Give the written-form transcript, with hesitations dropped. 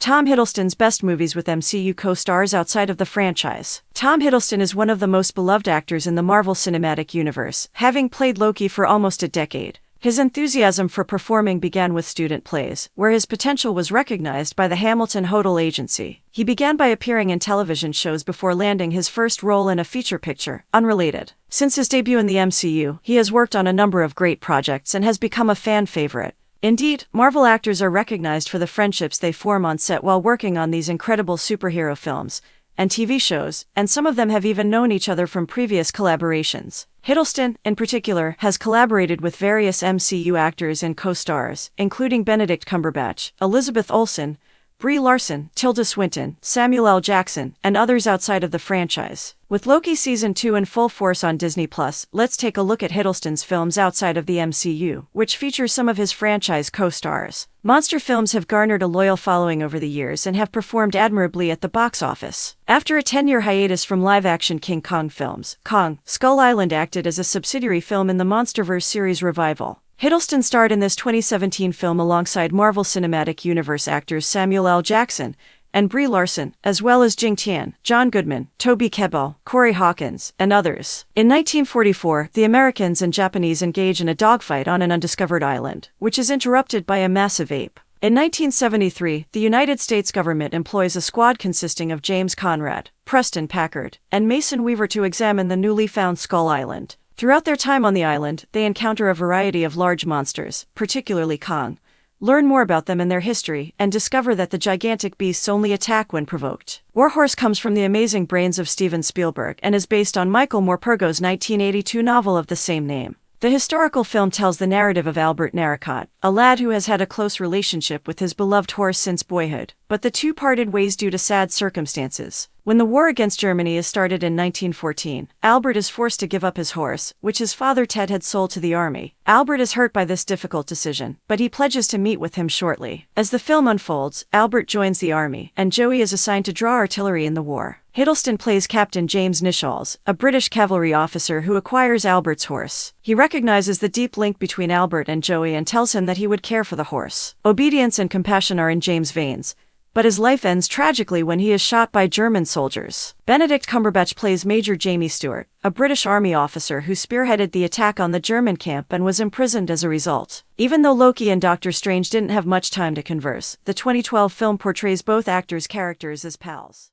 Tom Hiddleston's best movies with MCU co-stars outside of the franchise. Tom Hiddleston is one of the most beloved actors in the Marvel Cinematic Universe, having played Loki for almost a decade. His enthusiasm for performing began with student plays, where his potential was recognized by the Hamilton Hotel Agency. He began by appearing in television shows before landing his first role in a feature picture, unrelated. Since his debut in the MCU, he has worked on a number of great projects and has become a fan favorite. Indeed, Marvel actors are recognized for the friendships they form on set while working on these incredible superhero films and TV shows, and some of them have even known each other from previous collaborations. Hiddleston, in particular, has collaborated with various MCU actors and co-stars, including Benedict Cumberbatch, Elizabeth Olsen, Brie Larson, Tilda Swinton, Samuel L. Jackson, and others outside of the franchise. With Loki Season 2 in full force on Disney+, let's take a look at Hiddleston's films outside of the MCU, which features some of his franchise co-stars. Monster films have garnered a loyal following over the years and have performed admirably at the box office. After a 10-year hiatus from live-action King Kong films, Kong, Skull Island acted as a subsidiary film in the MonsterVerse series revival. Hiddleston starred in this 2017 film alongside Marvel Cinematic Universe actors Samuel L. Jackson and Brie Larson, as well as Jing Tian, John Goodman, Toby Kebbell, Corey Hawkins, and others. In 1944, the Americans and Japanese engage in a dogfight on an undiscovered island, which is interrupted by a massive ape. In 1973, the United States government employs a squad consisting of James Conrad, Preston Packard, and Mason Weaver to examine the newly found Skull Island. Throughout their time on the island, they encounter a variety of large monsters, particularly Kong, learn more about them and their history, and discover that the gigantic beasts only attack when provoked. Warhorse comes from the amazing brains of Steven Spielberg and is based on Michael Morpurgo's 1982 novel of the same name. The historical film tells the narrative of Albert Narracott, a lad who has had a close relationship with his beloved horse since boyhood, but the two parted ways due to sad circumstances. When the war against Germany is started in 1914, Albert is forced to give up his horse, which his father Ted had sold to the army. Albert is hurt by this difficult decision, but he pledges to meet with him shortly. As the film unfolds, Albert joins the army, and Joey is assigned to draw artillery in the war. Hiddleston plays Captain James Nishalls, a British cavalry officer who acquires Albert's horse. He recognizes the deep link between Albert and Joey and tells him that he would care for the horse. Obedience and compassion are in James' veins, but his life ends tragically when he is shot by German soldiers. Benedict Cumberbatch plays Major Jamie Stewart, a British Army officer who spearheaded the attack on the German camp and was imprisoned as a result. Even though Loki and Doctor Strange didn't have much time to converse, the 2012 film portrays both actors' characters as pals.